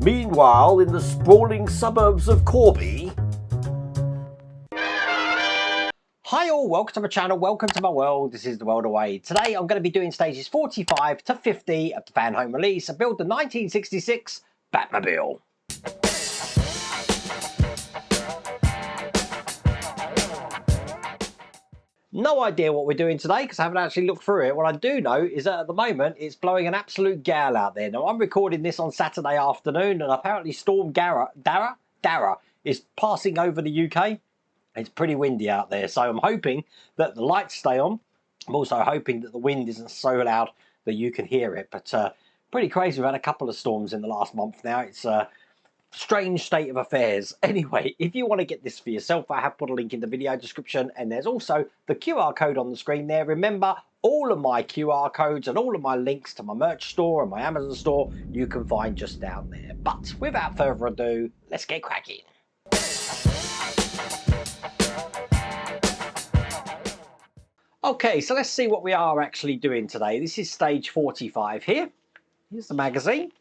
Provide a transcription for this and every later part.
Meanwhile, in the sprawling suburbs of Corby... Hi all, welcome to my channel, welcome to my world. This is the world away. Today I'm going to be doing stages 45 to 50 of the Fanhome release and build the 1966 Batmobile. No idea what we're doing today because I haven't actually looked through it. What I do know is that at the moment it's blowing an absolute gale out there. Now I'm recording this on Saturday afternoon and apparently Storm Dara is passing over the UK. It's pretty windy out there, so I'm hoping that the lights stay on. I'm also hoping that the wind isn't so loud that you can hear it, but pretty crazy. We've had a couple of storms in the last month now. It's a strange state of affairs. Anyway, if you want to get this for yourself, I have put a link in the video description, and there's also the QR code on the screen there. Remember, all of my QR codes and all of my links to my merch store and my Amazon store you can find just down there. But without further ado, let's get cracking. Okay, so let's see what we are actually doing today. This is stage 45 here. Here's the magazine.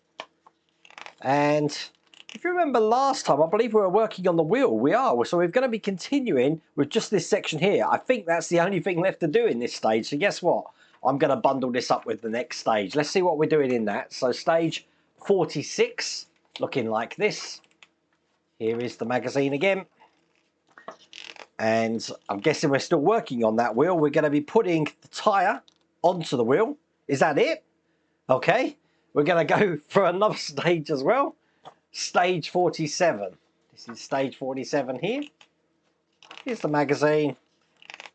And if you remember last time, I believe we were working on the wheel. We are. So we're going to be continuing with just this section here. I think that's the only thing left to do in this stage. So guess what? I'm going to bundle this up with the next stage. Let's see what we're doing in that. So stage 46, looking like this. Here is the magazine again. And I'm guessing we're still working on that wheel. We're going to be putting the tyre onto the wheel. Is that it? Okay. We're going to go for another stage as well. Stage 47. This is stage 47 here. Here's the magazine.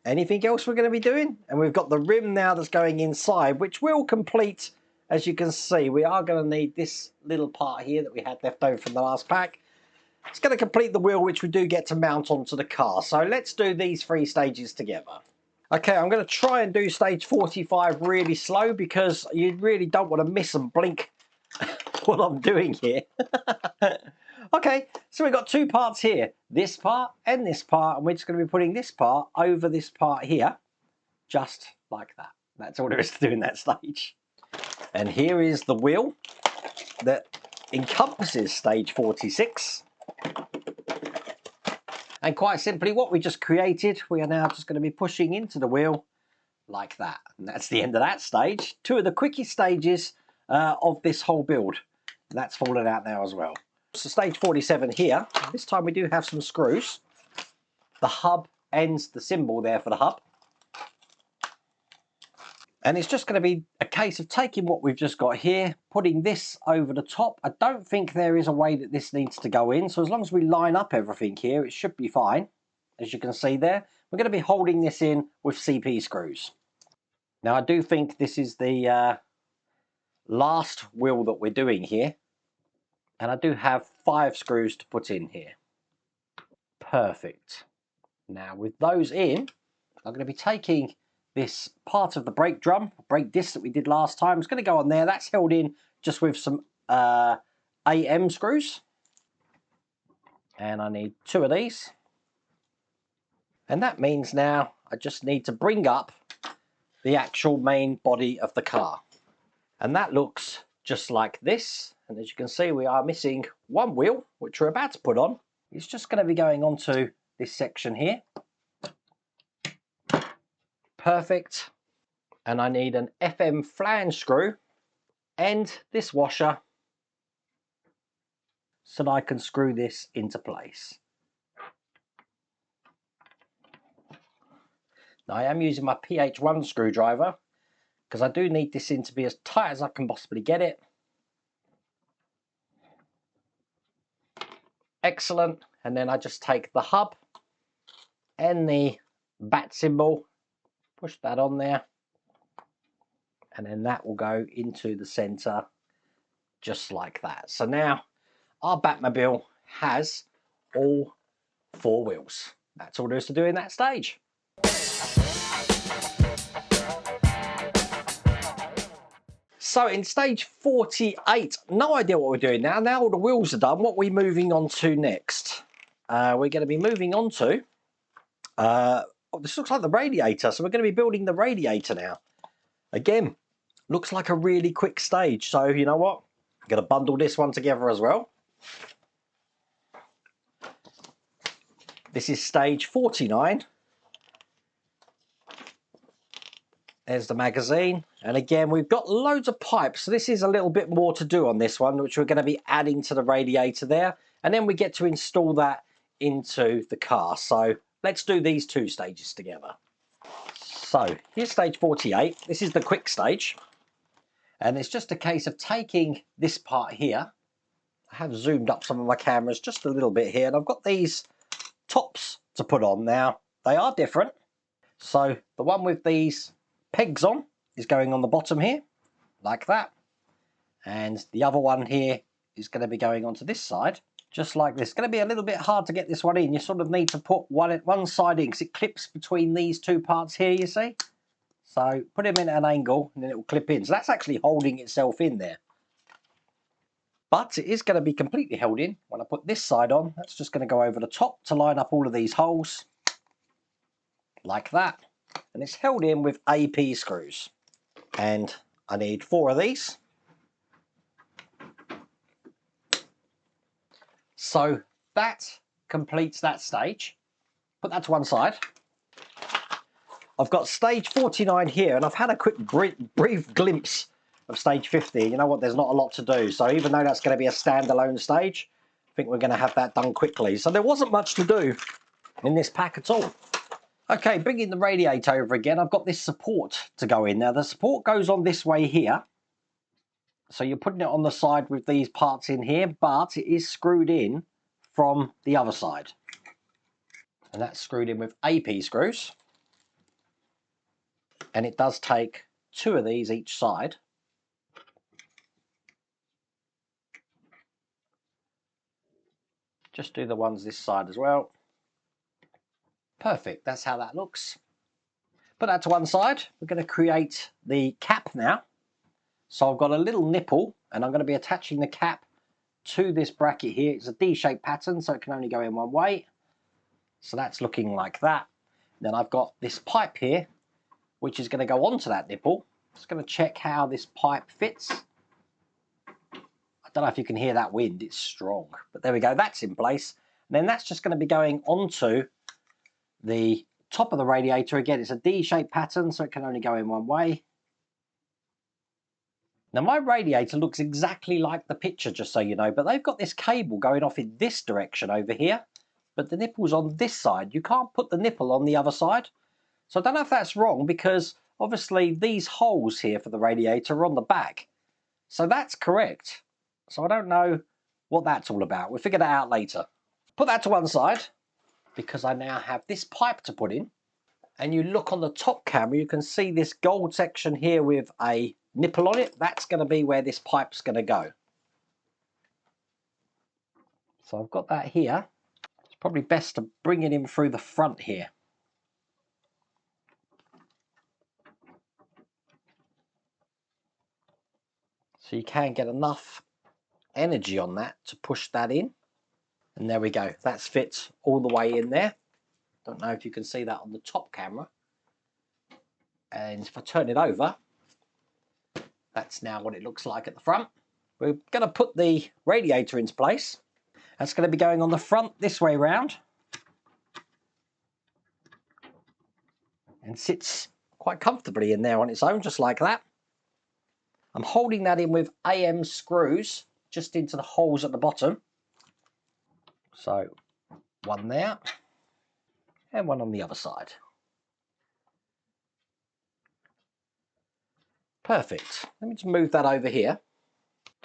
Anything else we're going to be doing? And we've got the rim now that's going inside, which will complete, as you can see. We are going to need this little part here that we had left over from the last pack. It's going to complete the wheel, which we do get to mount onto the car. So let's do these three stages together. Okay, I'm going to try and do stage 45 really slow because you really don't want to miss and blink what I'm doing here. Okay, so we've got two parts here. This part and this part. And we're just going to be putting this part over this part here. Just like that. That's all there is to do in that stage. And here is the wheel that encompasses stage 46. And quite simply, what we just created, we are now just going to be pushing into the wheel like that. And that's the end of that stage. Two of the quickest stages of this whole build. That's fallen out now as well. So stage 47 here. This time we do have some screws. The hub ends the symbol there for the hub. And it's just going to be a case of taking what we've just got here, putting this over the top. I don't think there is a way that this needs to go in. So as long as we line up everything here, it should be fine. As you can see there, we're going to be holding this in with CP screws. Now, I do think this is the last wheel that we're doing here. And I do have 5 screws to put in here. Perfect. Now, with those in, I'm going to be taking this part of the brake drum, brake disc that we did last time. It's going to go on there. That's held in just with some AM screws. And I need 2 of these. And that means now I just need to bring up the actual main body of the car. And that looks just like this. And as you can see, we are missing one wheel, which we're about to put on. It's just going to be going onto this section here. Perfect. And I need an FM flange screw and this washer so that I can screw this into place. Now I am using my PH1 screwdriver because I do need this in to be as tight as I can possibly get it. Excellent. And then I just take the hub and the bat symbol, push that on there, and then that will go into the center just like that. So now our Batmobile has all 4 wheels. That's all there is to do in that stage. So in stage 48, no idea what we're doing now. Now all the wheels are done, what are we moving on to next? We're going to be moving on to, this looks like the radiator. So we're going to be building the radiator now. Again, looks like a really quick stage. So you know what? I'm going to bundle this one together as well. This is stage 49. There's the magazine, and again we've got loads of pipes, so this is a little bit more to do on this one, which we're going to be adding to the radiator there, and then we get to install that into the car. So let's do these two stages together. So here's stage 48. This is the quick stage, and it's just a case of taking this part here. I have zoomed up some of my cameras just a little bit here, and I've got these tops to put on. Now they are different, so the one with these pegs on is going on the bottom here, like that. And the other one here is going to be going onto this side, just like this. It's going to be a little bit hard to get this one in. You sort of need to put one side in, because it clips between these two parts here, you see. So put them in at an angle, and then it will clip in. So that's actually holding itself in there. But it is going to be completely held in when I put this side on. That's just going to go over the top to line up all of these holes, like that. And it's held in with AP screws. And I need 4 of these. So that completes that stage. Put that to one side. I've got stage 49 here, and I've had a quick brief glimpse of stage 50. You know what, there's not a lot to do. So even though that's going to be a standalone stage, I think we're going to have that done quickly. So there wasn't much to do in this pack at all. Okay, bringing the radiator over again, I've got this support to go in. Now the support goes on this way here. So you're putting it on the side with these parts in here, but it is screwed in from the other side. And that's screwed in with AP screws. And it does take 2 of these each side. Just do the ones this side as well. Perfect, that's how that looks. Put that to one side. We're going to create the cap now. So I've got a little nipple, and I'm going to be attaching the cap to this bracket here. It's a D-shaped pattern, so it can only go in one way. So that's looking like that. Then I've got this pipe here, which is going to go onto that nipple. Just going to check how this pipe fits. I don't know if you can hear that wind, it's strong. But there we go, that's in place. And then that's just going to be going onto the top of the radiator. Again, it's a D-shaped pattern, so it can only go in one way. Now my radiator looks exactly like the picture, just so you know, but they've got this cable going off in this direction over here, but the nipple's on this side. You can't put the nipple on the other side. So I don't know if that's wrong, because obviously these holes here for the radiator are on the back. So that's correct. So I don't know what that's all about. We'll figure that out later. Put that to one side, because I now have this pipe to put in. And you look on the top camera, you can see this gold section here with a nipple on it. That's going to be where this pipe's going to go. So I've got that here. It's probably best to bring it in through the front here. So you can get enough energy on that to push that in. And there we go. That's fit all the way in there. Don't know if you can see that on the top camera. And if I turn it over, that's now what it looks like at the front. We're going to put the radiator into place. That's going to be going on the front this way round. And sits quite comfortably in there on its own, just like that. I'm holding that in with AM screws just into the holes at the bottom. So one there and one on the other side. Perfect. Let me just move that over here.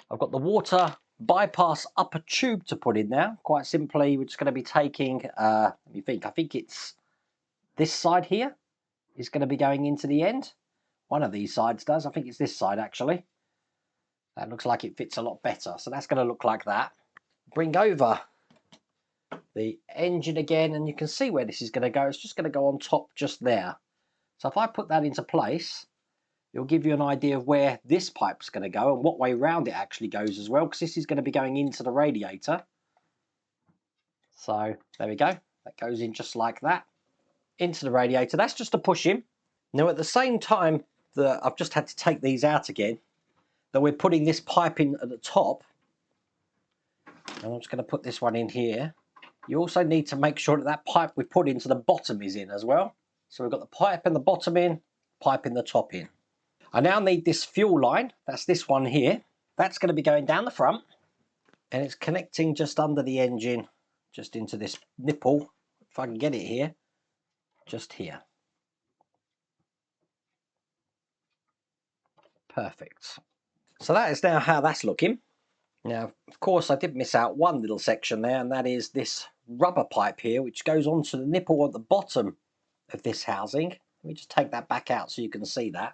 I've got the water bypass upper tube to put in now. Quite simply, we're just going to be taking, let me think, I think it's this side here is going to be going into the end. One of these sides does. I think it's this side actually. That looks like it fits a lot better. So that's going to look like that. Bring over the engine again, and you can see where this is going to go. It's just going to go on top just there. So if I put that into place, it'll give you an idea of where this pipe's going to go and what way round it actually goes as well, because this is going to be going into the radiator. So there we go. That goes in just like that into the radiator. That's just a push in. Now at the same time that I've just had to take these out again, that we're putting this pipe in at the top, And I'm just going to put this one in here. You also need to make sure that that pipe we put into the bottom is in as well. So we've got the pipe in the bottom in, pipe in the top in. I now need this fuel line, that's this one here. That's going to be going down the front, and it's connecting just under the engine, just into this nipple, if I can get it here, just here. Perfect. So that is now how that's looking. Now, of course, I did miss out one little section there, and that is this rubber pipe here, which goes onto the nipple at the bottom of this housing. Let me just take that back out so you can see that.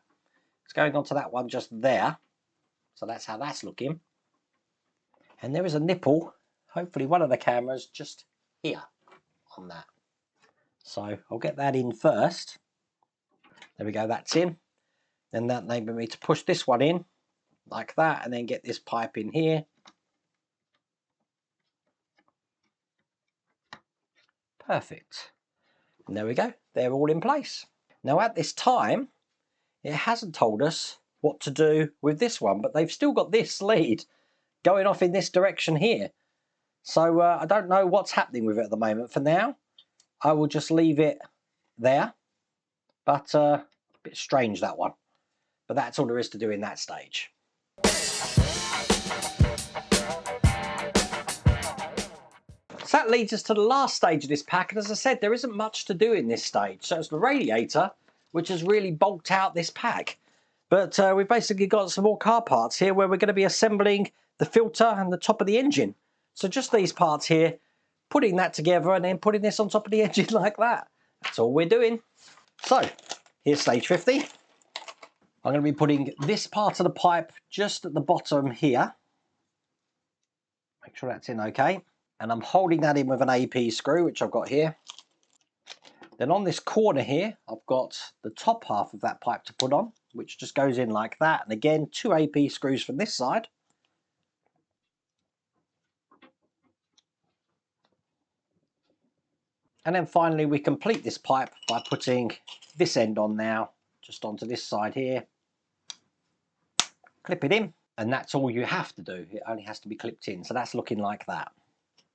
It's going onto that one just there. So that's how that's looking. And there is a nipple, hopefully one of the cameras, just here on that. So I'll get that in first. There we go, that's in. Then that enables me to push this one in like that, and then get this pipe in here. Perfect. And there we go, they're all in place. Now at this time, it hasn't told us what to do with this one, but they've still got this lead going off in this direction here. So I don't know what's happening with it at the moment. For now, I will just leave it there. But a bit strange, that one. But that's all there is to do in that stage. So that leads us to the last stage of this pack, and as I said, there isn't much to do in this stage. So it's the radiator which has really bulked out this pack. But we've basically got some more car parts here where we're going to be assembling the filter and the top of the engine. So just these parts here, putting that together and then putting this on top of the engine like that. That's all we're doing. So here's stage 50. I'm going to be putting this part of the pipe just at the bottom here. Make sure that's in okay. And I'm holding that in with an AP screw, which I've got here. Then on this corner here, I've got the top half of that pipe to put on, which just goes in like that. And again, 2 AP screws from this side. And then finally, we complete this pipe by putting this end on now, just onto this side here. Clip it in, and that's all you have to do. It only has to be clipped in. So that's looking like that.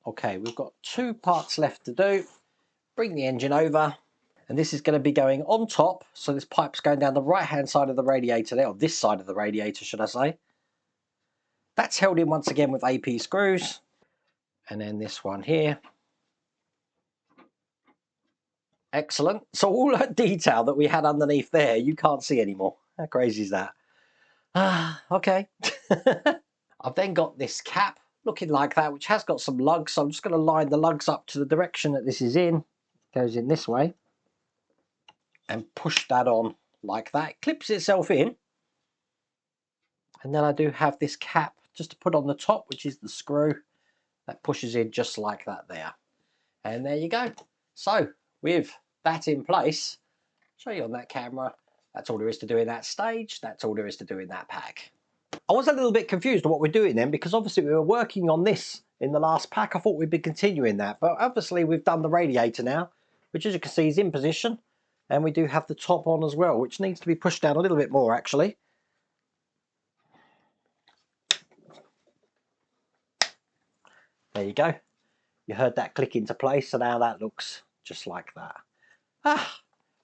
Okay, we've got 2 parts left to do. Bring the engine over, and this is going to be going on top. So this pipe's going down the right-hand side of the radiator there, or this side of the radiator, should I say. That's held in once again with AP screws. And then this one here. Excellent. So all that detail that we had underneath there, you can't see anymore. How crazy is that? Okay. I've then got this cap looking like that, which has got some lugs. So I'm just going to line the lugs up to the direction that this is in. It goes in this way. And push that on like that. It clips itself in. And then I do have this cap just to put on the top, which is the screw. That pushes in just like that there. And there you go. So with that in place, show you on that camera, that's all there is to do in that stage. That's all there is to do in that pack. I was a little bit confused on what we're doing then, because obviously we were working on this in the last pack. I thought we'd be continuing that, but obviously we've done the radiator now, which as you can see is in position, and we do have the top on as well, which needs to be pushed down a little bit more actually. There you go. You heard that click into place, so now that looks just like that.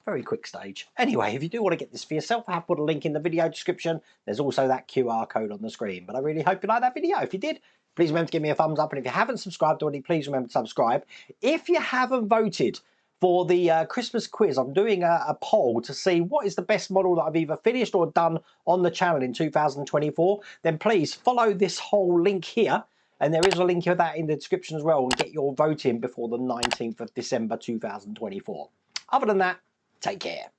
Very quick stage. Anyway, if you do want to get this for yourself, I have put a link in the video description. There's also that QR code on the screen. But I really hope you like that video. If you did, please remember to give me a thumbs up. And if you haven't subscribed already, please remember to subscribe. If you haven't voted for the Christmas quiz, I'm doing a poll to see what is the best model that I've either finished or done on the channel in 2024. Then please follow this whole link here. And there is a link of that in the description as well. And get your vote in before the 19th of December 2024. Other than that, take care.